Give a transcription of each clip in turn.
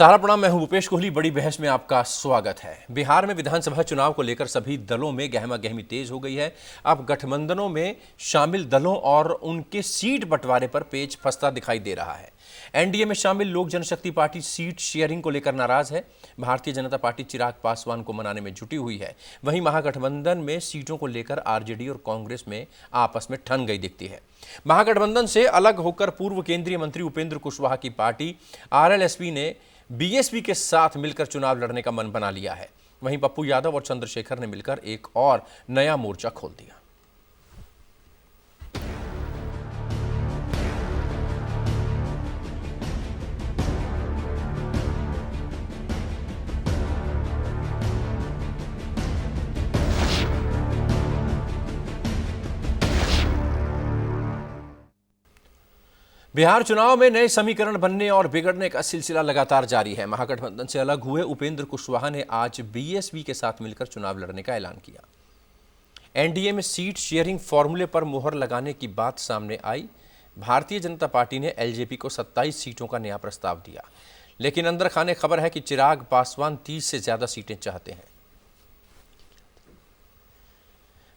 सारा प्रणाम। मैं हूं भूपेश कोहली। बड़ी बहस में आपका स्वागत है। बिहार में विधानसभा चुनाव को लेकर सभी दलों में गहमा गहमी तेज हो गई है। अब गठबंधनों में शामिल दलों और उनके सीट बंटवारे पर पेच फंसता दिखाई दे रहा है। एनडीए में शामिल लोक जनशक्ति पार्टी सीट शेयरिंग को लेकर नाराज है। भारतीय जनता पार्टी चिराग पासवान को मनाने में जुटी हुई है। वहीं महागठबंधन में सीटों को लेकर आरजेडी और कांग्रेस में आपस में ठन गई दिखती है। महागठबंधन से अलग होकर पूर्व केंद्रीय मंत्री उपेंद्र कुशवाहा की पार्टी आरएलएसपी ने बीएसपी के साथ मिलकर चुनाव लड़ने का मन बना लिया है। वहीं पप्पू यादव और चंद्रशेखर ने मिलकर एक और नया मोर्चा खोल दिया। बिहार चुनाव में नए समीकरण बनने और बिगड़ने का सिलसिला लगातार जारी है। महागठबंधन से अलग हुए उपेंद्र कुशवाहा ने आज बीएसपी के साथ मिलकर चुनाव लड़ने का ऐलान किया। एनडीए में सीट शेयरिंग फॉर्मूले पर मुहर लगाने की बात सामने आई। भारतीय जनता पार्टी ने एलजेपी को 27 सीटों का नया प्रस्ताव दिया, लेकिन अंदर खाने खबर है कि चिराग पासवान 30 से ज्यादा सीटें चाहते हैं।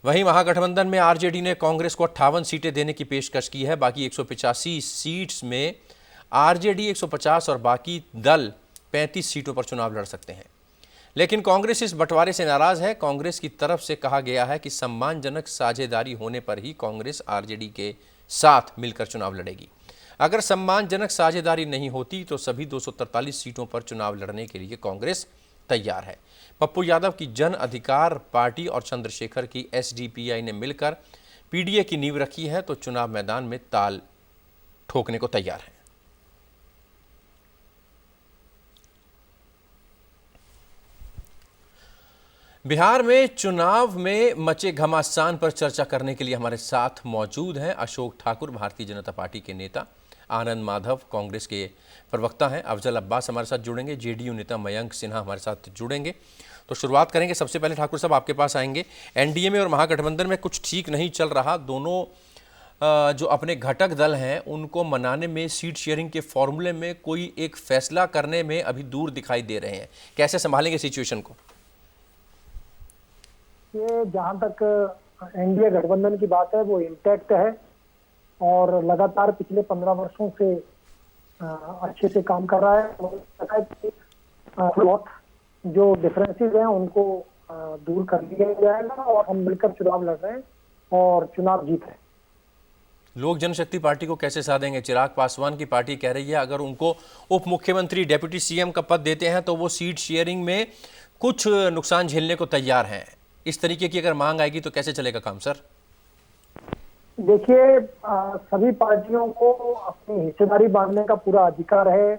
वहीं महागठबंधन में आरजेडी ने कांग्रेस को 58 सीटें देने की पेशकश की है। बाकी 185 सीट्स में आरजेडी 150 और बाकी दल 35 सीटों पर चुनाव लड़ सकते हैं। लेकिन कांग्रेस इस बंटवारे से नाराज है। कांग्रेस की तरफ से कहा गया है कि सम्मानजनक साझेदारी होने पर ही कांग्रेस आरजेडी के साथ मिलकर चुनाव लड़ेगी। अगर सम्मानजनक साझेदारी नहीं होती तो सभी 243 सीटों पर चुनाव लड़ने के लिए कांग्रेस तैयार है। पप्पू यादव की जन अधिकार पार्टी और चंद्रशेखर की एसडीपीआई ने मिलकर पीडीए की नींव रखी है, तो चुनाव मैदान में ताल ठोकने को तैयार है। बिहार में चुनाव में मचे घमासान पर चर्चा करने के लिए हमारे साथ मौजूद हैं अशोक ठाकुर, भारतीय जनता पार्टी के नेता, आनंद माधव कांग्रेस के प्रवक्ता हैं, अफजल अब्बास हमारे साथ जुड़ेंगे, जेडीयू नेता मयंक सिन्हा हमारे साथ जुड़ेंगे। तो शुरुआत करेंगे। सबसे पहले ठाकुर साहब आपके पास आएंगे। एनडीए में और महागठबंधन में कुछ ठीक नहीं चल रहा। दोनों जो अपने घटक दल हैं उनको मनाने में, सीट शेयरिंग के फॉर्मूले में कोई एक फैसला करने में अभी दूर दिखाई दे रहे हैं। कैसे संभालेंगे सिचुएशन को? ये जहां तक एनडीए गठबंधन की बात है वो इंटैक्ट है और लगातार पिछले 15 वर्षों से अच्छे से काम कर रहा है। बहुत जो डिफरेंसेस हैं उनको दूर कर दिया जाएगा और हम मिलकर चुनाव लड़ रहे हैं और चुनाव जीत रहे हैं। लोक जनशक्ति पार्टी को कैसे साधेंगे? चिराग पासवान की पार्टी कह रही है अगर उनको उप मुख्यमंत्री, डेप्यूटी सीएम का पद देते हैं तो वो सीट शेयरिंग में कुछ नुकसान झेलने को तैयार हैं। इस तरीके की अगर मांग आएगी तो कैसे चलेगा काम सर? देखिए, सभी पार्टियों को अपनी हिस्सेदारी बांटने का पूरा अधिकार है,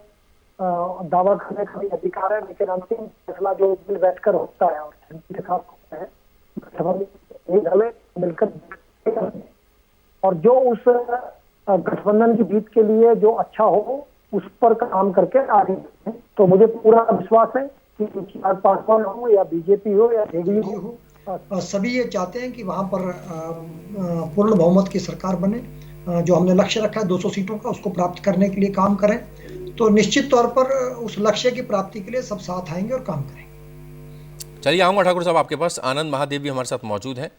दावा करने का भी अधिकार है, लेकिन अंतिम फैसला जो मिल बैठकर होता है और के साथ होता है मिलकर, और जो उस गठबंधन की जीत के लिए जो अच्छा हो उस पर काम करके आगे। तो मुझे पूरा विश्वास है कि चिराग पासवान हो या बीजेपी हो या जेडीयू हो, सभी ये चाहते हैं कि वहां पर पूर्ण बहुमत की सरकार बने। जो हमने लक्ष्य रखा है 200 सीटों का, उसको प्राप्त करने के लिए काम करें। तो निश्चित तौर पर उस लक्ष्य की प्राप्ति के लिए सब साथ आएंगे और काम करेंगे। चलिए, आऊंगा ठाकुर साहब आपके पास। आनंद महादेव भी हमारे साथ मौजूद है।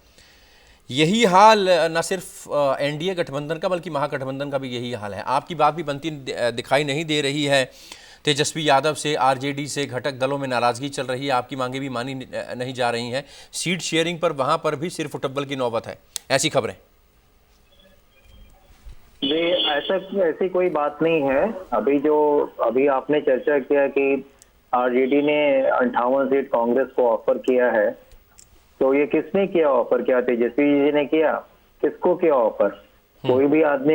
यही हाल न सिर्फ एनडीए गठबंधन का बल्कि महागठबंधन का भी यही हाल है। आपकी बात भी बनती दिखाई नहीं दे रही है। तेजस्वी यादव से, आरजेडी से, घटक दलों में नाराजगी चल रही है। आपकी मांगे भी मानी नहीं जा रही हैं। सीट शेयरिंग पर वहां पर भी सिर्फ उटब्बल की नौबत है, ऐसी खबरें। जी, ऐसी कोई बात नहीं है। अभी आपने चर्चा किया कि आरजेडी ने 58 सीट कांग्रेस को ऑफर किया है, तो ये किसने किया ऑफर? क्या तेजस्वी जी ने किया? किसको किया ऑफर? कोई भी आदमी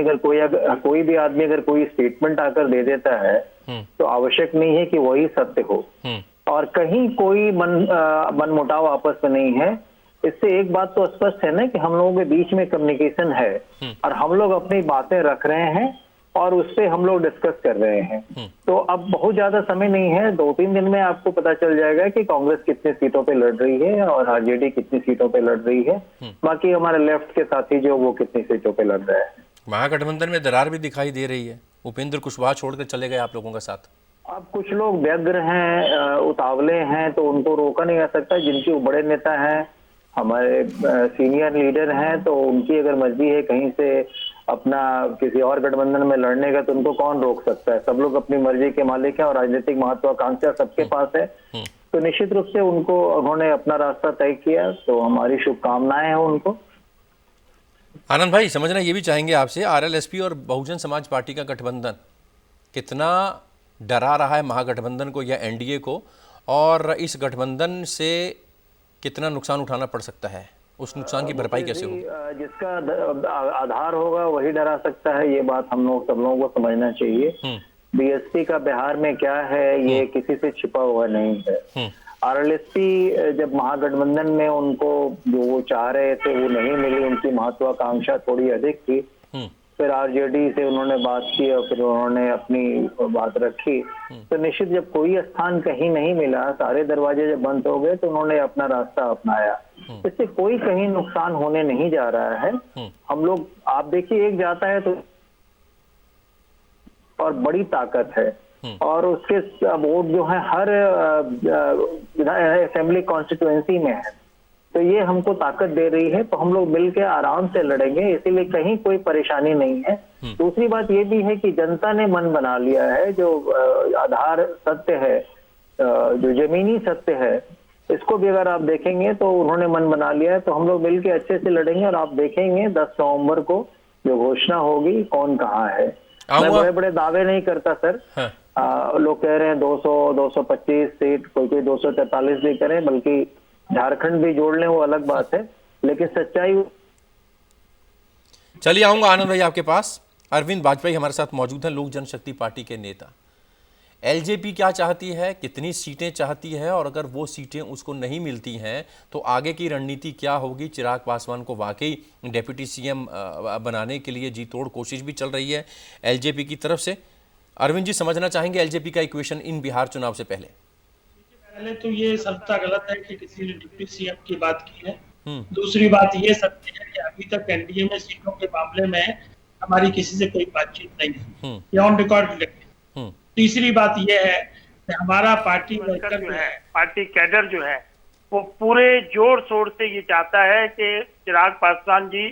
अगर कोई स्टेटमेंट आकर दे देता है तो आवश्यक नहीं है कि वही सत्य हो, और कहीं कोई मनमुटाव आपस में नहीं है। इससे एक बात तो स्पष्ट है ना कि हम लोगों के बीच में कम्युनिकेशन है और हम लोग अपनी बातें रख रहे हैं और उस पे हम लोग डिस्कस कर रहे हैं। तो अब बहुत ज्यादा समय नहीं है, 2-3 दिन में आपको पता चल जाएगा कि कांग्रेस कितनी सीटों पे लड़ रही है और आरजेडी कितनी सीटों पे लड़ रही है। बाकी हमारे लेफ्ट के साथी जो वो कितनी सीटों पे लड़ रहे हैं। महागठबंधन में दरार भी दिखाई दे रही है। उपेंद्र कुशवाहा छोड़कर चले गए आप लोगों का साथ। अब कुछ लोग व्यग्र हैं, उतावले हैं, तो उनको रोका नहीं जा सकता। जिनके बड़े नेता हैं, हमारे सीनियर लीडर हैं, तो उनकी अगर मर्जी है कहीं से अपना किसी और गठबंधन में लड़ने का, तो उनको कौन रोक सकता है। सब लोग अपनी मर्जी के मालिक हैं और राजनीतिक महत्वाकांक्षा सबके पास है। तो निश्चित रूप से उन्होंने अपना रास्ता तय किया, तो हमारी शुभकामनाएं हैं उनको। आनंद भाई, समझना ये भी चाहेंगे आपसे, आरएलएसपी और बहुजन समाज पार्टी का गठबंधन कितना डरा रहा है महागठबंधन को या एनडीए को, और इस गठबंधन से कितना नुकसान उठाना पड़ सकता है, उस नुकसान की भरपाई कैसे होगी? जिसका आधार होगा वही डरा सकता है, ये बात हम लोग सब लोगों को समझना चाहिए। बीएसपी का बिहार में क्या है ये किसी से छिपा हुआ नहीं है। आरएलएसपी जब महागठबंधन में उनको जो वो चाह रहे थे वो नहीं मिली, उनकी महत्वाकांक्षा थोड़ी अधिक थी, फिर आरजेडी से उन्होंने बात की और फिर उन्होंने अपनी बात रखी। तो निश्चित जब कोई स्थान कहीं नहीं मिला, सारे दरवाजे जब बंद हो गए, तो उन्होंने अपना रास्ता अपनाया। इससे कोई कहीं नुकसान होने नहीं जा रहा है। हम लोग, आप देखिए, एक जाता है तो और बड़ी ताकत है, और उसके वोट जो है हर असेंबली कॉन्स्टिट्यूएंसी में है, तो ये हमको ताकत दे रही है। तो हम लोग मिलकर आराम से लड़ेंगे, इसीलिए कहीं कोई परेशानी नहीं है। दूसरी बात ये भी है कि जनता ने मन बना लिया है, जो आधार सत्य है, जो जमीनी सत्य है, इसको भी अगर आप देखेंगे तो उन्होंने मन बना लिया है। तो हम लोग मिलकर अच्छे से लड़ेंगे, और आप देखेंगे 10 नवंबर को जो घोषणा होगी कौन कहाँ है। मैं बड़े बड़े दावे नहीं करता सर। लोग कह रहे हैं 200 225 सीट, कोई 243 भी करें, बल्कि झारखंड भी जोड़ लें, वो अलग बात है, लेकिन सच्चाई। चलिए, आऊंगा आनंद भाई आपके पास। अरविंद वाजपेयी हमारे साथ मौजूद हैं, लोक जनशक्ति पार्टी के नेता। एलजेपी क्या चाहती है, कितनी सीटें चाहती है, और अगर वो सीटें उसको नहीं मिलती हैं तो आगे की रणनीति क्या होगी? चिराग पासवान को वाकई डेप्यूटी सीएम बनाने के लिए जी तोड़ कोशिश भी चल रही है एलजेपी की तरफ से। अरविंद जी, समझना चाहेंगे एलजेपी का इक्वेशन इन बिहार चुनाव से पहले? पहले तो ये सत्ता गलत है कि किसी ने डिप्टी सीएम की बात की है। दूसरी बात ये सत्य है कि अभी तक एनडीए में सीटों के मामले में हमारी किसी से कोई बातचीत नहीं है, ये ऑन रिकॉर्ड लिखे। तीसरी बात यह है कि हमारा पार्टी वर्कर जो है, पार्टी कैडर जो है, वो पूरे जोर शोर से ये चाहता है कि चिराग पासवान जी,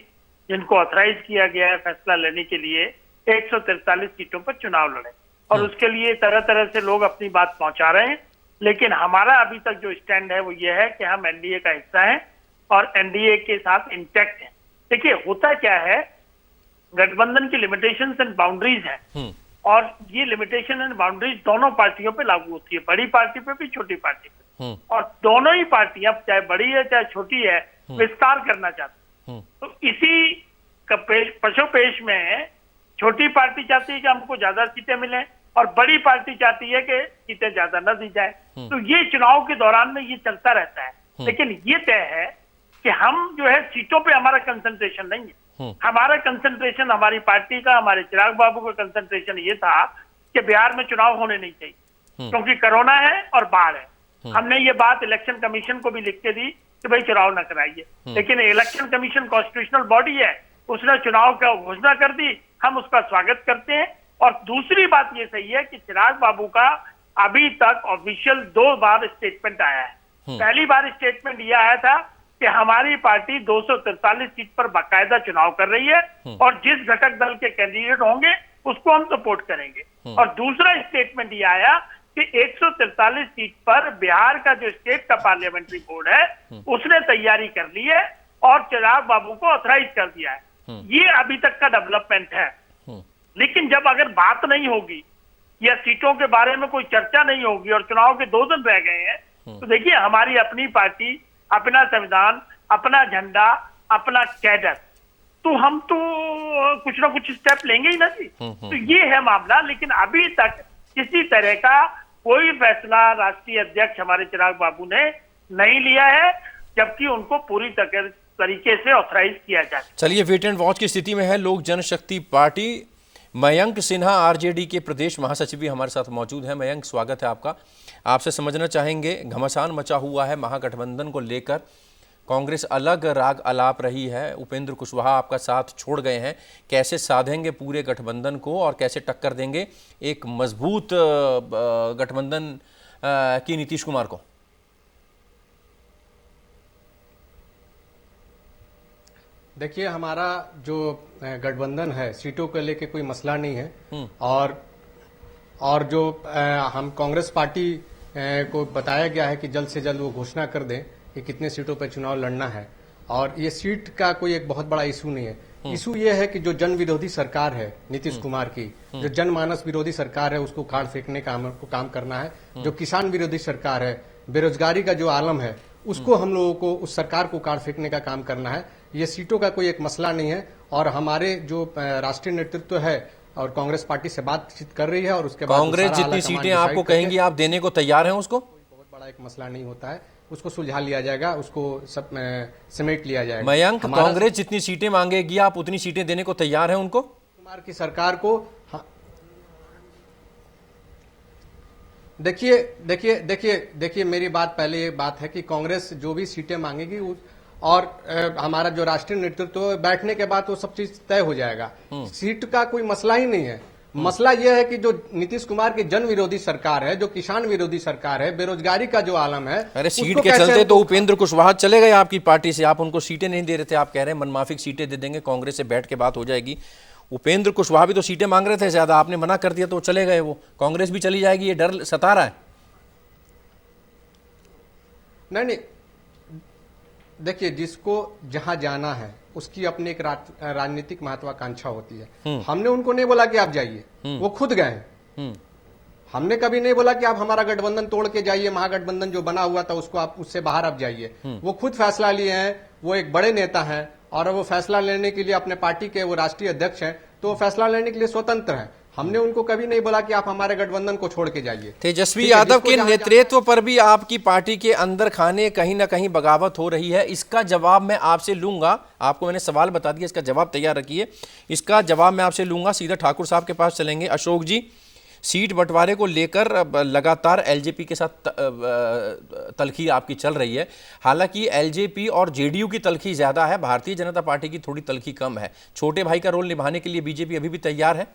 जिनको ऑथराइज किया गया है फैसला लेने के लिए, 143 सीटों पर चुनाव लड़े, और उसके लिए तरह तरह से लोग अपनी बात पहुंचा रहे हैं। लेकिन हमारा अभी तक जो स्टैंड है वो ये है कि हम एनडीए का हिस्सा हैं और एनडीए के साथ इंटैक्ट हैं। देखिए, होता क्या है, गठबंधन की लिमिटेशंस एंड बाउंड्रीज हैं, और ये लिमिटेशन एंड बाउंड्रीज दोनों पार्टियों पे लागू होती है, बड़ी पार्टी पे भी, छोटी पार्टी पे। और दोनों ही पार्टियां, चाहे बड़ी है चाहे छोटी है, विस्तार करना चाहती हैं। तो इसी पशोपेश में छोटी पार्टी चाहती है कि हमको ज्यादा सीटें मिलें, और बड़ी पार्टी चाहती है कि सीटें ज्यादा न दी जाए। तो ये चुनाव के दौरान में ये चलता रहता है। लेकिन ये तय है कि हम जो है, सीटों पे हमारा कंसंट्रेशन नहीं है। हमारा कंसंट्रेशन, हमारी पार्टी का, हमारे चिराग बाबू का कंसंट्रेशन ये था कि बिहार में चुनाव होने नहीं चाहिए, क्योंकि कोरोना है और बाढ़ है। हमने ये बात इलेक्शन कमीशन को भी लिख के दी कि भाई चुनाव न कराइए, लेकिन इलेक्शन कमीशन कॉन्स्टिट्यूशनल बॉडी है, उसने चुनाव का घोषणा कर दी, हम उसका स्वागत करते हैं। और दूसरी बात ये सही है कि चिराग बाबू का अभी तक ऑफिशियल 2 बार स्टेटमेंट आया है। पहली बार स्टेटमेंट ये आया था कि हमारी पार्टी 243 सीट पर बाकायदा चुनाव कर रही है, और जिस घटक दल के कैंडिडेट होंगे उसको हम सपोर्ट करेंगे। और दूसरा स्टेटमेंट ये आया कि 143 सीट पर बिहार का जो स्टेट का पार्लियामेंट्री बोर्ड है उसने तैयारी कर ली है और चिराग बाबू को ऑथराइज कर दिया है। ये अभी तक का डेवलपमेंट है। लेकिन जब अगर बात नहीं होगी या सीटों के बारे में कोई चर्चा नहीं होगी और चुनाव के 2 दिन रह गए हैं, तो देखिए, हमारी अपनी पार्टी, अपना संविधान, अपना झंडा, अपना कैडर, तो हम तो कुछ ना कुछ स्टेप लेंगे ही ना जी। तो ये है मामला। लेकिन अभी तक किसी तरह का कोई फैसला राष्ट्रीय अध्यक्ष हमारे चिराग बाबू ने नहीं लिया है, जबकि उनको पूरी तरीके से ऑथराइज किया जाए। चलिए, वेट एंड वॉच की स्थिति में है लोक जनशक्ति पार्टी। मयंक सिन्हा आरजेडी के प्रदेश महासचिव भी हमारे साथ मौजूद हैं। मयंक, स्वागत है आपका। आपसे समझना चाहेंगे, घमासान मचा हुआ है महागठबंधन को लेकर, कांग्रेस अलग राग अलाप रही है, उपेंद्र कुशवाहा आपका साथ छोड़ गए हैं, कैसे साधेंगे पूरे गठबंधन को और कैसे टक्कर देंगे एक मजबूत गठबंधन की नीतीश कुमार को? देखिए, हमारा जो गठबंधन है सीटों को लेके कोई मसला नहीं है, और जो हम कांग्रेस पार्टी को बताया गया है कि जल्द से जल्द वो घोषणा कर दें कि कितने सीटों पर चुनाव लड़ना है, और ये सीट का कोई एक बहुत बड़ा इशू नहीं है। इशू ये है कि जो जन विरोधी सरकार है नीतीश कुमार की, जो जनमानस विरोधी सरकार है उसको काट फेंकने का हमको काम करना है। जो किसान विरोधी सरकार है, बेरोजगारी का जो आलम है, उसको हम लोगों को, उस सरकार को काट फेंकने का काम करना है। ये सीटों का कोई एक मसला नहीं है, और हमारे जो राष्ट्रीय नेतृत्व है और कांग्रेस पार्टी से बातचीत कर रही है, और उसके बाद कांग्रेस जितनी सीटें आपको कहेंगी आप देने को तैयार हैं उसको? बहुत बड़ा एक मसला नहीं होता है, उसको सुलझा लिया जाएगा, उसको सब समेट लिया जाएगा। मयंक, कांग्रेस जितनी सीटें मांगेगी आप उतनी सीटें देने को तैयार हैं उनको? कुमार की सरकार को देखिए मेरी बात पहले ये बात है कि कांग्रेस जो भी सीटें मांगेगी और हमारा जो राष्ट्रीय नेतृत्व बैठने के बाद वो सब चीज तय हो जाएगा। सीट का कोई मसला ही नहीं है। मसला यह है कि जो नीतीश कुमार की जन विरोधी सरकार है, जो किसान विरोधी सरकार है, बेरोजगारी का जो आलम है, अरे सीट के चलते तो उपेंद्र कुशवाहा चले गए आपकी पार्टी से, आप उनको सीटें नहीं दे रहे थे, आप कह रहे हैं मनमाफिक सीटें दे देंगे, कांग्रेस से बैठ के बात हो जाएगी। उपेंद्र कुशवाहा भी तो सीटें मांग रहे थे ज्यादा, आपने मना कर दिया तो चले गए वो, कांग्रेस भी चली जाएगी, ये डर सता रहा है? नहीं, देखिए, जिसको जहां जाना है उसकी अपनी एक राजनीतिक महत्वाकांक्षा होती है। हमने उनको नहीं बोला कि आप जाइए, वो खुद गए हैं। हमने कभी नहीं बोला कि आप हमारा गठबंधन तोड़ के जाइए, महागठबंधन जो बना हुआ था उसको आप उससे बाहर आप जाइए। वो खुद फैसला लिए हैं, वो एक बड़े नेता हैं, और वो फैसला लेने के लिए अपने पार्टी के वो राष्ट्रीय अध्यक्ष हैं, तो वो फैसला लेने के लिए स्वतंत्र हैं। हमने उनको कभी नहीं बोला कि आप हमारे गठबंधन को छोड़ के जाइए। तेजस्वी यादव के नेतृत्व पर भी आपकी पार्टी के अंदर खाने कहीं ना कहीं बगावत हो रही है, इसका जवाब मैं आपसे लूंगा। आपको मैंने सवाल बता दिया, इसका जवाब तैयार रखिए, इसका जवाब मैं आपसे लूंगा। सीधा ठाकुर साहब के पास चलेंगे। अशोक जी, सीट बंटवारे को लेकर लगातार एलजेपी के साथ तलखी आपकी चल रही है। हालांकि एलजेपी और जेडीयू की तलखी ज्यादा है, भारतीय जनता पार्टी की थोड़ी तलखी कम है। छोटे भाई का रोल निभाने के लिए बीजेपी अभी भी तैयार है?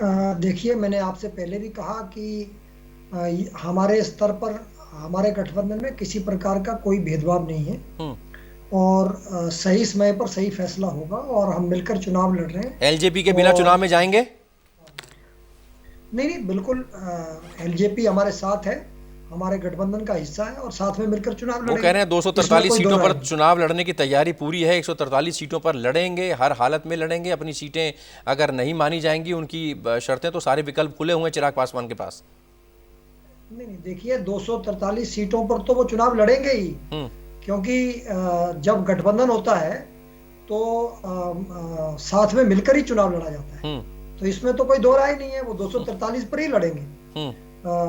देखिए, मैंने आपसे पहले भी कहा कि हमारे स्तर पर हमारे गठबंधन में किसी प्रकार का कोई भेदभाव नहीं है, और सही समय पर सही फैसला होगा, और हम मिलकर चुनाव लड़ रहे हैं। एलजेपी के बिना चुनाव में जाएंगे? नहीं, बिल्कुल, एलजेपी हमारे साथ है, हमारे गठबंधन का हिस्सा है, और साथ में मिलकर चुनाव लड़ेंगे। वो कह रहे हैं 243 सीटों पर चुनाव लड़ने की तैयारी पूरी है, 143 सीटों पर लड़ेंगे, हर हालत में लड़ेंगे। अपनी सीटें अगर नहीं मानी जाएंगी, उनकी शर्तें, तो सारे विकल्प खुले हुए हैं चिराग पासवान के पास। नहीं, देखिए, 243 सीटों पर तो वो चुनाव लड़ेंगे ही, क्योंकि जब गठबंधन होता है तो साथ में मिलकर ही चुनाव लड़ा जाता है, तो इसमें तो कोई दो राय नहीं है, वो 243 पर ही लड़ेंगे।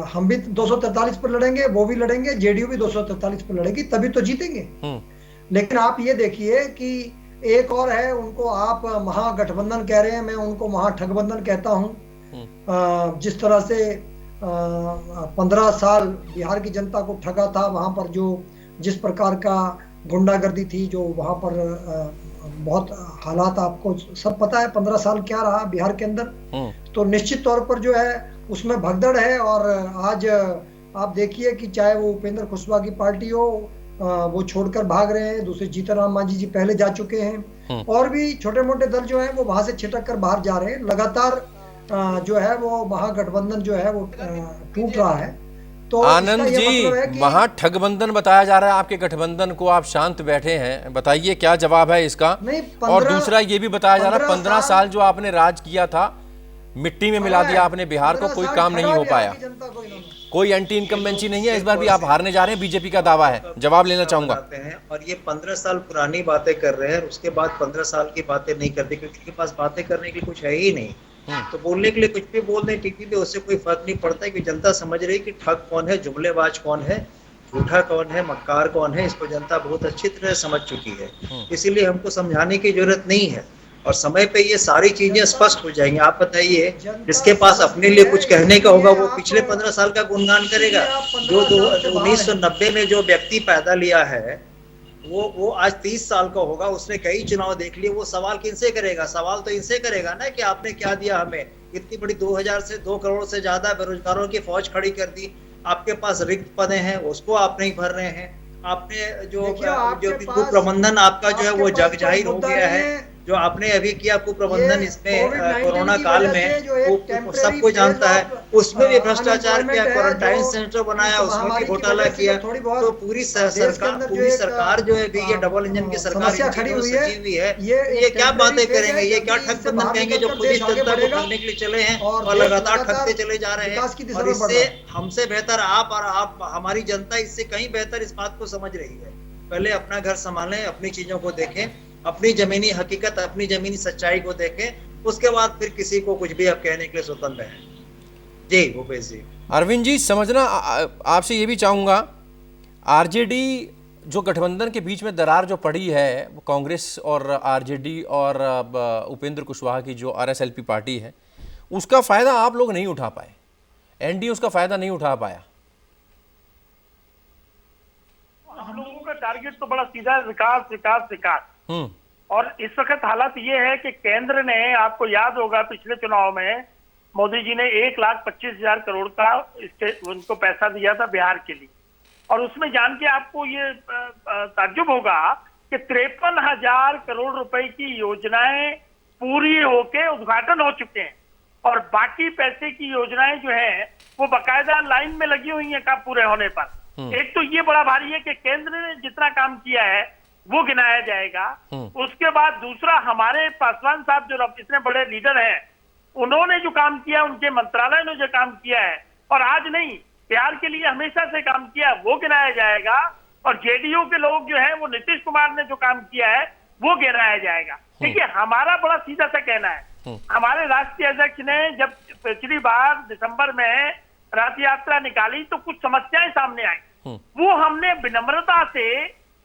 हम भी 243 पर लड़ेंगे, वो भी लड़ेंगे, जेडीयू भी 243 पर लड़ेगी, तभी तो जीतेंगे। लेकिन आप ये देखिए कि एक और है, उनको आप महागठबंधन कह रहे हैं, मैं उनको महाठगबंधन कहता हूं। जिस तरह से 15 साल बिहार की जनता को ठगा था, वहां पर जिस प्रकार का गुंडागर्दी थी, जो वहां पर बहुत हालात आपको सब पता है, 15 साल क्या रहा बिहार के अंदर, तो निश्चित तौर पर जो है उसमें भगदड़ है। और आज आप देखिए कि चाहे वो उपेंद्र कुशवाहा की पार्टी हो, वो छोड़कर भाग रहे हैं, दूसरे जीतनराम मांझी जी पहले जा चुके हैं, और भी छोटे मोटे दल जो है वो वहां से छिटक कर बाहर जा रहे हैं। लगातार जो है वो महागठबंधन जो है वो टूट रहा है। तो आनंद जी, महाठगबंधन बताया जा रहा है आपके गठबंधन को, आप शांत बैठे हैं, बताइए क्या जवाब है इसका? और दूसरा ये भी बताया जा रहा है 15 साल जो आपने राज किया था, मिट्टी में मिला दिया आपने बिहार को, कोई काम नहीं हो पाया, कोई एंटी इनकम्बेंसी नहीं है, इस बार भी आप हारने जा रहे हैं, बीजेपी का दावा है। जवाब लेना चाहूंगा। और ये 15 साल पुरानी बातें कर रहे हैं, उसके बाद 15 साल की बातें नहीं करते, क्योंकि उनके पास बातें करने के लिए कुछ है ही नहीं। तो बोलने के लिए कुछ भी बोल दें टीवी पे, उससे कोई फर्क नहीं पड़ता है, कि जनता समझ रही कि ठग कौन है, जुमलेबाज कौन है, झूठा कौन है, मक्कार कौन है, इसको जनता बहुत अच्छी तरह समझ चुकी है। इसीलिए हमको समझाने की जरूरत नहीं है। और समय पे ये सारी चीजें स्पष्ट हो जाएंगी। आप बताइए, जिसके पास अपने लिए कुछ कहने का होगा वो पिछले 15 साल का गुणगान करेगा। जो 1990 में जो व्यक्ति पैदा लिया है वो आज 30 साल का होगा, उसने कई चुनाव देख लिए, वो सवाल किनसे करेगा? सवाल तो इनसे करेगा ना कि आपने क्या दिया हमें। इतनी बड़ी 2 करोड़ से ज्यादा बेरोजगारों की फौज खड़ी कर दी, आपके पास रिक्त पदे हैं उसको आप नहीं भर रहे हैं। आपने जो कुप्रबंधन आपका जो है वो जग जाहिर हो गया है। जो आपने अभी किया कुप्रबंधन इसमें कोरोना काल में वो सबको जानता है, उसमें भी भ्रष्टाचार किया, क्वारंटाइन सेंटर बनाया, उसमें भी घोटाला किया। तो पूरी सरकार जो है भी ये डबल इंजन की सरकार खड़ी हुई है। ये क्या बातें करेंगे, ये क्या ठगबंधन कहेंगे जो पुलिस जनता को ठगने के लिए चले हैं और लगातार ठगते चले जा रहे हैं। और इससे हमसे बेहतर आप हमारी जनता इससे कहीं बेहतर इस बात को समझ रही है। पहले अपना घर संभालें, अपनी चीजों को देखें, अपनी जमीनी हकीकत, अपनी जमीनी सच्चाई को देखें, उसके बाद फिर किसी को कुछ भी आप कहने के लिए स्वतंत्र हैं। जी भूपेश जी। अरविंद जी, समझना आपसे ये भी चाहूँगा, आरजेडी जो गठबंधन के बीच में दरार जो पड़ी है, कांग्रेस और आरजेडी और उपेंद्र कुशवाहा की जो आरएसएलपी पार्टी है, उसका फ़ायदा आप लोग नहीं उठा पाए, एनडीए उसका फ़ायदा नहीं उठा पाया। हम लोगों का टारगेट तो बड़ा सीधा है, विकास विकास विकास। और इस वक्त हालात ये है कि केंद्र ने, आपको याद होगा पिछले चुनाव में मोदी जी ने 1,25,000 करोड़ का उनको पैसा दिया था बिहार के लिए। और उसमें जान के आपको ये ताज्जुब होगा कि 53,000 करोड़ रुपए की योजनाएं पूरी होके उद्घाटन हो चुके हैं और बाकी पैसे की योजनाएं जो है वो बाकायदा लाइन में लगी हुई है काम पूरे होने पर। एक तो ये बड़ा भारी है कि केंद्र ने जितना काम किया है वो गिनाया जाएगा। उसके बाद दूसरा, हमारे पासवान साहब जो इतने बड़े लीडर हैं, उन्होंने जो काम किया, उनके मंत्रालय ने जो काम किया है, और आज नहीं बिहार के लिए हमेशा से काम किया, वो गिनाया जाएगा। और जेडीयू के लोग जो है वो नीतीश कुमार ने जो काम किया है वो गिनाया जाएगा। देखिए, हमारा बड़ा सीधा सा कहना है, हमारे राष्ट्रीय अध्यक्ष ने जब पिछली बार दिसंबर में रथ यात्रा निकाली तो कुछ समस्याएं सामने आई, वो हमने विनम्रता से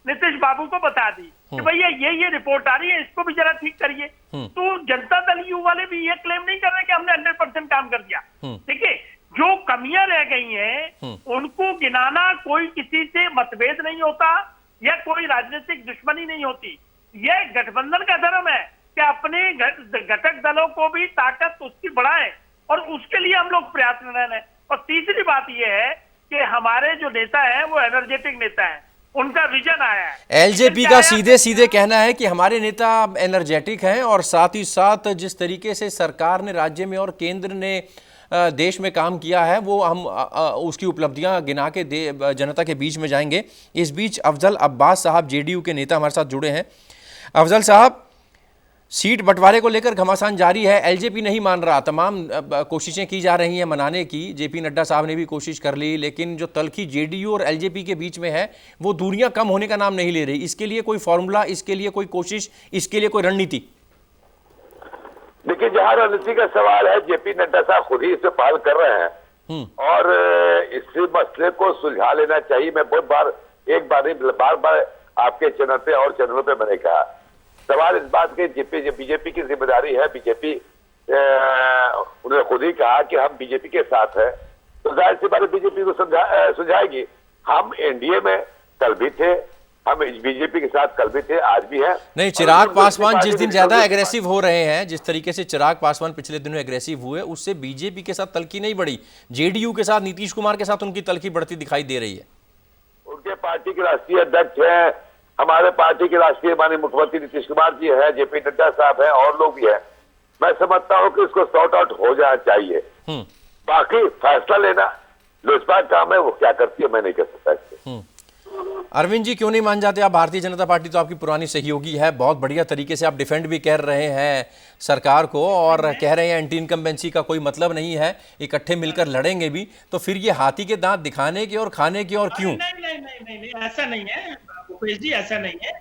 नीतीश बाबू को बता दी कि भैया ये रिपोर्ट आ रही है, इसको भी जरा ठीक करिए। तो जनता दल यू वाले भी ये क्लेम नहीं कर रहे कि हमने 100% काम कर दिया। देखिए, जो कमियां रह गई हैं उनको गिनाना, कोई किसी से मतभेद नहीं होता या कोई राजनीतिक दुश्मनी नहीं होती। यह गठबंधन का धर्म है कि अपने घटक दलों को भी ताकत उसकी बढ़ाए और उसके लिए हम लोग प्रयत्नरत हैं। और तीसरी बात यह है कि हमारे जो नेता है वो एनर्जेटिक नेता है, उनका विजन आया है। एलजेपी का सीधे सीधे कहना है कि हमारे नेता एनर्जेटिक हैं और साथ ही साथ जिस तरीके से सरकार ने राज्य में और केंद्र ने देश में काम किया है वो हम उसकी उपलब्धियां गिना के जनता के बीच में जाएंगे। इस बीच अफजल अब्बास साहब जेडीयू के नेता हमारे साथ जुड़े हैं। अफजल साहब, सीट बंटवारे को लेकर घमासान जारी है, एलजेपी नहीं मान रहा, तमाम कोशिशें की जा रही हैं मनाने की, जेपी नड्डा साहब ने भी कोशिश कर ली, लेकिन जो तलखी जेडीयू और एलजेपी के बीच में है वो दूरियां कम होने का नाम नहीं ले रही। इसके लिए कोई फॉर्मूला, इसके लिए कोई कोशिश, इसके लिए कोई रणनीति? देखिए, जहां रणनीति का सवाल है, जेपी नड्डा साहब खुद ही इसे पहल कर रहे हैं और इस मसले को सुलझा लेना चाहिए। मैं बहुत बार, एक बार नहीं, बार बार आपके चैनल पे और चैनलों पे मैंने कहा, सवाल इस बात के बीजेपी की जिम्मेदारी है। बीजेपी उन्होंने खुद ही कहा कि हम बीजेपी के साथ हैं, तो जाहिर सी बात है बीजेपी को सुझाएगी। हम एनडीए में कल भी थे, हम बीजेपी के साथ कल भी थे, आज भी है। नहीं, चिराग पासवान जिस दिन ज्यादा एग्रेसिव हो रहे हैं, जिस तरीके से चिराग पासवान पिछले दिनों एग्रेसिव हुए, उससे बीजेपी के साथ तलखी नहीं बढ़ी, जेडीयू के साथ, नीतीश कुमार के साथ उनकी तलखी बढ़ती दिखाई दे रही है। उनके पार्टी के राष्ट्रीय अध्यक्ष हैं, हमारे पार्टी के राष्ट्रीय माननीय मुख्यमंत्री नीतीश कुमार जी है, जेपी नड्डा साहब है, और लोग भी हैं। मैं समझता हूं कि इसको सॉर्ट आउट हो जाना चाहिए। बाकी फैसला लेना लोजपा का काम है, वो क्या करती है मैं नहीं कह सकता इससे। अरविंद जी, क्यों नहीं मान जाते आप? भारतीय जनता पार्टी तो आपकी पुरानी सहयोगी है, बहुत बढ़िया तरीके से आप डिफेंड भी कर रहे हैं सरकार को और कह रहे हैं एंटी इनकम्बेंसी का कोई मतलब नहीं है, इकट्ठे मिलकर लड़ेंगे भी, तो फिर ये हाथी के दांत दिखाने के और खाने के और क्यों? नहीं, ऐसा नहीं है भूपेश जी, ऐसा नहीं है।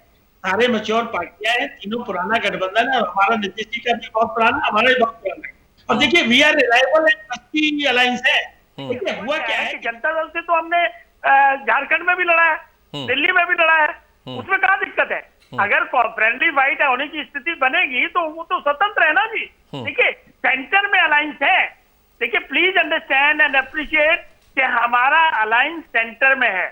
सारे मैच्योर पार्टियां हैं, तीनों पुराना गठबंधन है और हमारा नीतीश जी का भी बहुत पुराना, हमारा भी बहुत पुराना है। और देखिए, we are reliable and trusty alliance है। देखिए, हुआ क्या है कि जनता दल से तो हमने झारखंड में भी लड़ा है, दिल्ली में भी लड़ा है, उसमें कहाँ दिक्कत है? अगर फ्रेंडली फाइट होने की स्थिति बनेगी तो वो तो स्वतंत्र है ना जी। देखिए सेंटर में अलायंस है, देखिए प्लीज अंडरस्टैंड एंड अप्रिशिएट कि हमारा अलायंस सेंटर में है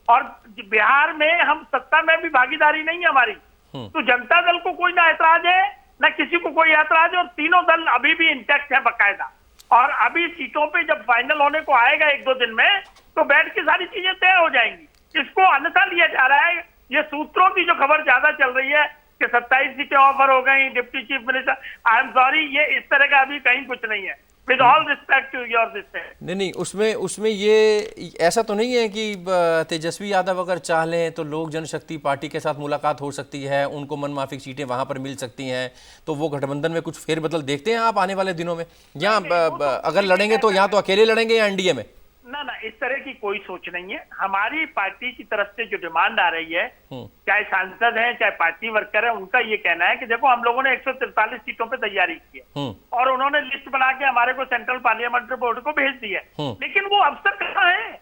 और बिहार में हम सत्ता में भी भागीदारी नहीं है हमारी। तो जनता दल को कोई ना ऐतराज है ना किसी को कोई ऐतराज है और तीनों दल अभी भी इंटैक्ट है बकायदा। और अभी सीटों पे जब फाइनल होने को आएगा 1-2 दिन में तो बैठ के सारी चीजें तय हो जाएंगी। इसको अन्यथा लिया जा रहा है, ये सूत्रों की जो खबर ज्यादा चल रही है कि 27 सीटें ऑफर हो गई deputy chief minister, I am sorry, ये इस तरह का अभी कहीं कुछ नहीं है। With all respect to your this. नहीं, उसमें ये ऐसा तो नहीं है कि तेजस्वी यादव अगर चाह लें तो लोक जनशक्ति पार्टी के साथ मुलाकात हो सकती है, उनको मनमाफिक सीटें वहां पर मिल सकती हैं, तो वो गठबंधन में कुछ फेरबदल देखते हैं आप आने वाले दिनों में? या अगर लड़ेंगे तो यहाँ तो अकेले लड़ेंगे या एनडीए में? ना इस तरह की कोई सोच नहीं है। हमारी पार्टी की तरफ से जो डिमांड आ रही है, चाहे सांसद हैं चाहे पार्टी वर्कर है, उनका ये कहना है कि देखो हम लोगों ने 143 सीटों पे तैयारी की है और उन्होंने लिस्ट बना के हमारे को सेंट्रल पार्लियामेंट्री बोर्ड को भेज दी है, लेकिन वो अवसर कहाँ है?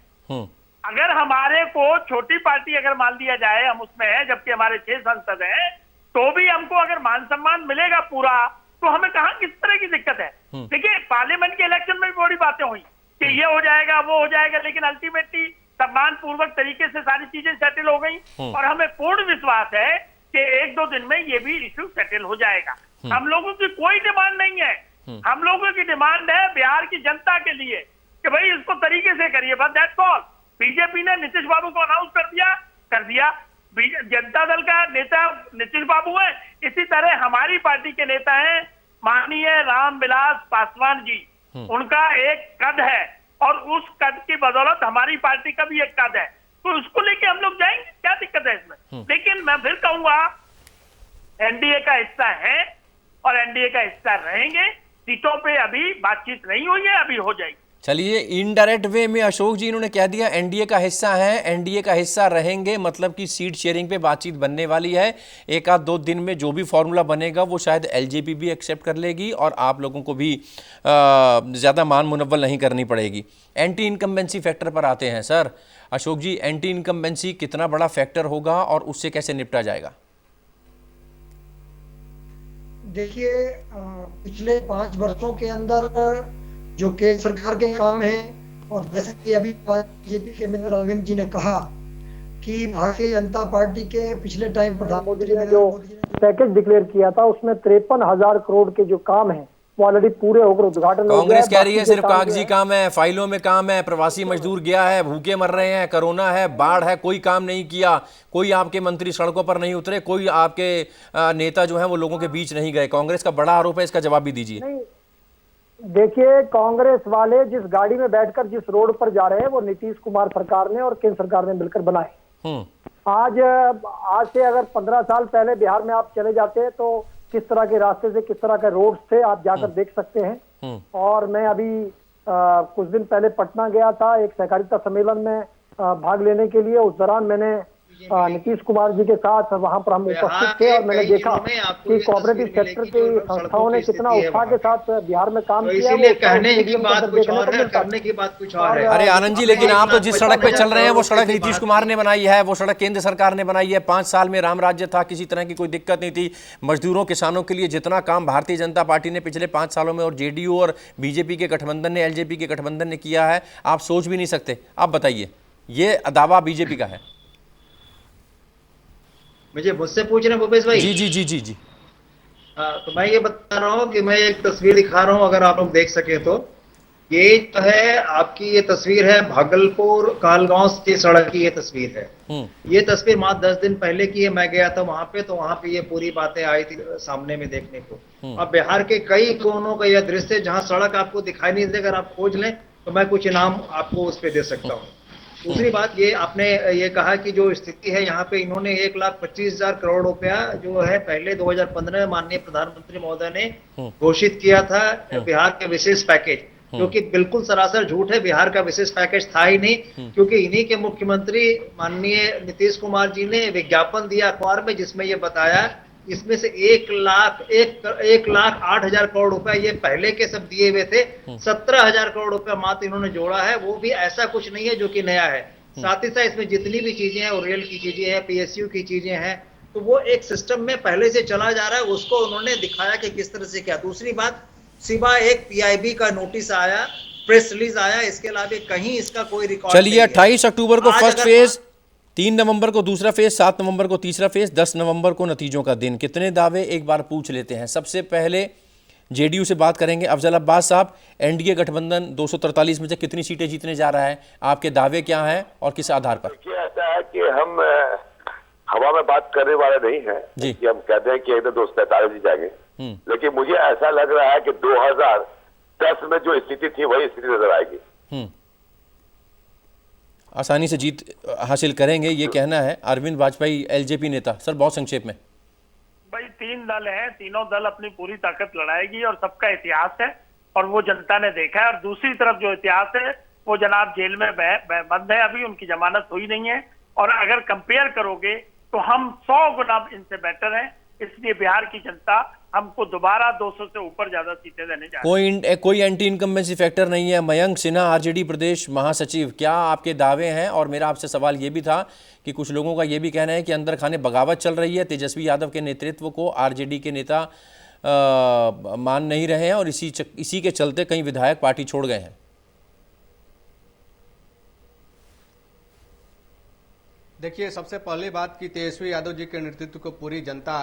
अगर हमारे को छोटी पार्टी अगर मान लिया जाए हम उसमें है, जबकि हमारे 6 सांसद हैं, तो भी हमको अगर मान सम्मान मिलेगा पूरा तो हमें कहाँ किस तरह की दिक्कत है? देखिए पार्लियामेंट के इलेक्शन में भी बड़ी बातें हुई कि ये हो जाएगा वो हो जाएगा, लेकिन अल्टीमेटली सम्मान पूर्वक तरीके से सारी चीजें सेटल हो गई और हमें पूर्ण विश्वास है कि 1-2 दिन में ये भी इश्यू सेटल हो जाएगा। हम लोगों की कोई डिमांड नहीं है, हम लोगों की डिमांड है बिहार की जनता के लिए कि भाई इसको तरीके से करिए, बस दैट्स ऑल। बीजेपी ने नीतीश बाबू को अनाउंस कर दिया। जनता दल का नेता नीतीश बाबू है, इसी तरह हमारी पार्टी के नेता हैं माननीय रामविलास पासवान जी, उनका एक कद है और उस कद की बदौलत हमारी पार्टी का भी एक कद है, तो उसको लेके हम लोग जाएंगे, क्या दिक्कत है इसमें? लेकिन मैं फिर कहूंगा एनडीए का हिस्सा है और एनडीए का हिस्सा रहेंगे। सीटों पे अभी बातचीत नहीं हुई है, अभी हो जाएगी। चलिए, इनडायरेक्ट वे में अशोक जी इन्होंने कह दिया एनडीए का हिस्सा है, एनडीए का हिस्सा रहेंगे, मतलब कि सीट शेयरिंग पे बातचीत बनने वाली है। 1-2 दिन में जो भी फॉर्मूला बनेगा वो शायद एलजेपी भी एक्सेप्ट कर लेगी और आप लोगों को भी ज़्यादा मान मुनव्वल नहीं करनी पड़ेगी। एंटी इनकम्बेंसी फैक्टर पर आते हैं सर। अशोक जी, एंटी इनकम्बेंसी कितना बड़ा फैक्टर होगा और उससे कैसे निपटा जाएगा? देखिए पिछले 5 वर्षों के अंदर जो केंद्र सरकार के काम है, और जैसे कि अभी बीजेपी के मित्र अरविंद जी ने कहा कि भारतीय जनता पार्टी के पिछले टाइम प्रधानमंत्री ने जो पैकेज डिक्लेयर किया था उसमें 53,000 करोड़ के जो काम है वो ऑलरेडी पूरे होकर उद्घाटन। कांग्रेस कह रही है सिर्फ कागजी काम है, फाइलों में काम है, प्रवासी मजदूर गया है, भूखे मर रहे हैं, कोरोना है, बाढ़ है, कोई काम नहीं किया, कोई आपके मंत्री सड़कों पर नहीं उतरे, कोई आपके नेता जो है वो लोगों के बीच नहीं गए। कांग्रेस का बड़ा आरोप है, इसका जवाब भी दीजिए। देखिए, कांग्रेस वाले जिस गाड़ी में बैठकर जिस रोड पर जा रहे हैं वो नीतीश कुमार सरकार ने और केंद्र सरकार ने मिलकर बनाए। आज से अगर 15 साल पहले बिहार में आप चले जाते तो किस तरह के रास्ते से किस तरह के रोड्स थे आप जाकर देख सकते हैं। और मैं अभी कुछ दिन पहले पटना गया था एक सहकारिता सम्मेलन में भाग लेने के लिए। उस दौरान मैंने नीतीश कुमार जी के साथ वहां पर हम उपस्थित थे और मैंने देखा कि कोऑपरेटिव सेक्टर की संस्थाओं ने कितना उत्साह के साथ बिहार में काम किया। कहने की बात कुछ और है, करने की बात कुछ और है। अरे आनंद जी, लेकिन आप तो जिस सड़क पे चल रहे हैं वो सड़क नीतीश कुमार ने बनाई है, वो सड़क केंद्र सरकार ने बनाई है। 5 साल में राम राज्य था, किसी तरह की कोई दिक्कत नहीं थी। मजदूरों किसानों के लिए जितना काम भारतीय जनता पार्टी ने पिछले 5 सालों में और जेडीयू और बीजेपी के गठबंधन ने, एलजेपी के गठबंधन ने किया है, आप सोच भी नहीं सकते। आप बताइए, ये दावा बीजेपी का है। मुझसे पूछ रहे हैं भूपेश भाई? जी जी जी जी जी। तो मैं ये बता रहा हूँ कि मैं एक तस्वीर दिखा रहा हूँ, अगर आप लोग देख सके तो। ये जो है आपकी ये तस्वीर है भागलपुर कहलगांव की सड़क की ये तस्वीर है। ये तस्वीर मात्र 10 दिन पहले की है। मैं गया था वहां पे, तो वहां पे ये पूरी बातें आई थी सामने में देखने को। अब बिहार के कई कोनों का यह दृश्य जहाँ सड़क आपको दिखाई नहीं देगा, अगर आप खोज लें तो मैं कुछ इनाम आपको उस पर दे सकता हूँ। दूसरी बात, ये आपने ये कहा कि जो स्थिति है यहाँ पे, इन्होंने 1,25,000 करोड़ रुपया जो है पहले 2015 में माननीय प्रधानमंत्री महोदय ने घोषित किया था बिहार के विशेष पैकेज, जो कि बिल्कुल सरासर झूठ है। बिहार का विशेष पैकेज था ही नहीं, क्योंकि इन्हीं के मुख्यमंत्री माननीय नीतीश कुमार जी ने विज्ञापन दिया अखबार में, जिसमें ये बताया इसमें से 1,08,000 करोड़ रुपए ये पहले के सब दिए हुए थे। 17,000 करोड़ रुपए मात्र इन्होंने जोड़ा है, वो भी ऐसा कुछ नहीं है जो कि नया है। साथ ही साथ इसमें जितनी भी चीजें हैं, और रेल की चीजें हैं, पीएसयू की चीजें हैं, तो वो एक सिस्टम में पहले से चला जा रहा है, उसको उन्होंने दिखाया कि किस तरह से क्या। दूसरी बात, सिवा एक पीआईबी का नोटिस आया, प्रेस रिलीज आया, इसके अलावा कहीं इसका कोई रिकॉर्ड चलिए 28 अक्टूबर को फर्स्ट फेज, 3 नवंबर को दूसरा फेज, 7 नवंबर को तीसरा फेज, 10 नवंबर को नतीजों का दिन। कितने दावे एक बार पूछ लेते हैं। सबसे पहले जेडीयू से बात करेंगे। अफजल अब्बास साहब, एनडीए गठबंधन 243 में से कितनी सीटें जीतने जा रहा है, आपके दावे क्या हैं और किस आधार पर? ऐसा है कि हम हवा में बात करने वाले नहीं है कि हम कहते हैं कि एकदम 243 ही जाएंगे, लेकिन मुझे ऐसा लग रहा है कि 2010 में जो स्थिति थी वही स्थिति नजर आएगी। आसानी से जीत हासिल करेंगे, ये कहना है अरविंद वाजपेयी, एलजेपी नेता। सर बहुत संक्षेप में। भाई 3 दल हैं, तीनों दल अपनी पूरी ताकत लड़ाएगी और सबका इतिहास है और वो जनता ने देखा है। और दूसरी तरफ जो इतिहास है वो जनाब जेल में बंद है, अभी उनकी जमानत हुई नहीं है। और अगर कंपेयर करोगे तो हम 100 गुना इनसे बेटर हैं, इसलिए बिहार की जनता हमको दोबारा 200 से ऊपर ज्यादा सीटें देने जा रही है। कोई एंटी इनकम्बेंसी फैक्टर नहीं है। मयंक सिन्हा, आरजेडी प्रदेश महासचिव, क्या आपके दावे हैं? और मेरा आपसे सवाल ये भी था कि कुछ लोगों का ये भी कहना है कि अंदर खाने बगावत चल रही है, तेजस्वी यादव के नेतृत्व को आरजेडी के नेता मान नहीं रहे हैं और इसी के चलते कई विधायक पार्टी छोड़ गए हैं। देखिए, सबसे पहली बात कि तेजस्वी यादव जी के नेतृत्व को पूरी जनता,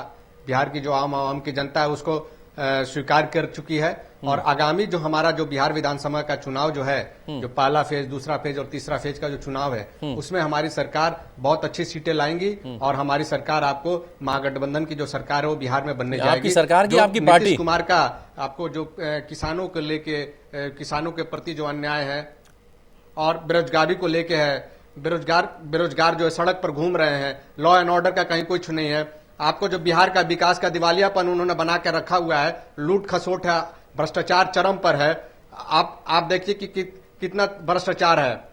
बिहार की जो आवाम की जनता है उसको स्वीकार कर चुकी है। और आगामी जो हमारा जो बिहार विधानसभा का चुनाव जो है, जो पहला फेज, दूसरा फेज और तीसरा फेज का जो चुनाव है, उसमें हमारी सरकार बहुत अच्छी सीटें लाएंगी और हमारी सरकार आपको महागठबंधन की जो सरकार है वो बिहार में बनने जाएगी। आपकी सरकार की, आपकी पार्टी? नीतीश कुमार का आपको जो किसानों को लेके, किसानों के प्रति जो अन्याय है और बेरोजगारी को लेके है, बेरोजगार जो है सड़क पर घूम रहे हैं, लॉ एंड ऑर्डर का कहीं कुछ नहीं है। आपको जो बिहार का विकास का दिवालियापन उन्होंने बना के रखा हुआ है, लूट खसोट है, भ्रष्टाचार चरम पर है। आप देखिए कि कितना भ्रष्टाचार है।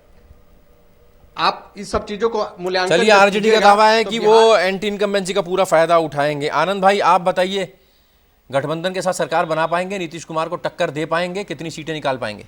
आप इस सब चीजों को मूल्यांकन, चलिए, आरजेडी का दावा है कि वो एंटी इनकम्बेंसी का पूरा फायदा उठाएंगे। आनंद भाई, आप बताइए, गठबंधन के साथ सरकार बना पाएंगे, नीतीश कुमार को टक्कर दे पाएंगे, कितनी सीटें निकाल पाएंगे?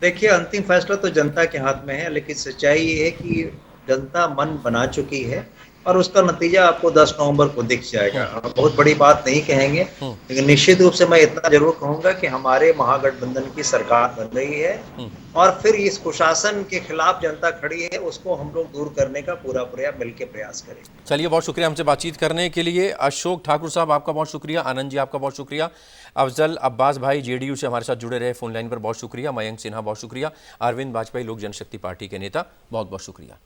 देखिए, अंतिम फैसला तो जनता के हाथ में है, लेकिन सच्चाई ये है कि जनता मन बना चुकी है और उसका नतीजा आपको 10 नवंबर को दिख जाएगा। बहुत बड़ी बात नहीं कहेंगे, लेकिन निश्चित रूप से मैं इतना जरूर कहूंगा कि हमारे महागठबंधन की सरकार बन रही है और फिर इस कुशासन के खिलाफ जनता खड़ी है, उसको हम लोग दूर करने का पूरा मिलकर प्रयास करें। चलिए, बहुत शुक्रिया हमसे बातचीत करने के लिए। अशोक ठाकुर साहब, आपका बहुत शुक्रिया। आनंद जी, आपका बहुत शुक्रिया। अफजल अब्बास भाई, जेडीयू से हमारे साथ जुड़े रहे फोन लाइन पर, बहुत शुक्रिया। मयंक सिन्हा, बहुत शुक्रिया। अरविंद वाजपेयी, लोक जनशक्ति पार्टी के नेता, बहुत बहुत शुक्रिया।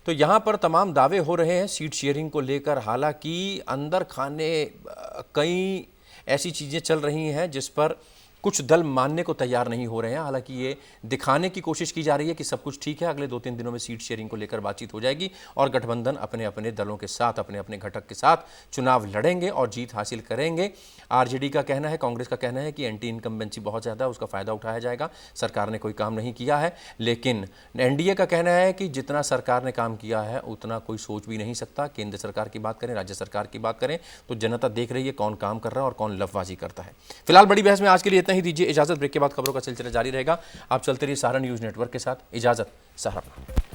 तो यहाँ पर तमाम दावे हो रहे हैं सीट शेयरिंग को लेकर। हालांकि अंदर खाने कई ऐसी चीज़ें चल रही हैं जिस पर कुछ दल मानने को तैयार नहीं हो रहे हैं। हालांकि ये दिखाने की कोशिश की जा रही है कि सब कुछ ठीक है, अगले 2-3 दिनों में सीट शेयरिंग को लेकर बातचीत हो जाएगी और गठबंधन अपने अपने दलों के साथ, अपने अपने घटक के साथ चुनाव लड़ेंगे और जीत हासिल करेंगे। आरजेडी का कहना है, कांग्रेस का कहना है कि एंटी इनकम्बेंसी बहुत ज़्यादा है, उसका फ़ायदा उठाया जाएगा, सरकार ने कोई काम नहीं किया है। लेकिन एनडीए का कहना है कि जितना सरकार ने काम किया है उतना कोई सोच भी नहीं सकता। केंद्र सरकार की बात करें, राज्य सरकार की बात करें, तो जनता देख रही है कौन काम कर रहा है और कौन लफबाजी करता है। फिलहाल बड़ी बहस में आज के लिए इतना ही। दीजिए इजाजत, ब्रेक के बाद खबरों का सिलसिला जारी रहेगा। आप चलते रहिए सहारा न्यूज़ नेटवर्क के साथ। इजाजत, सहारा।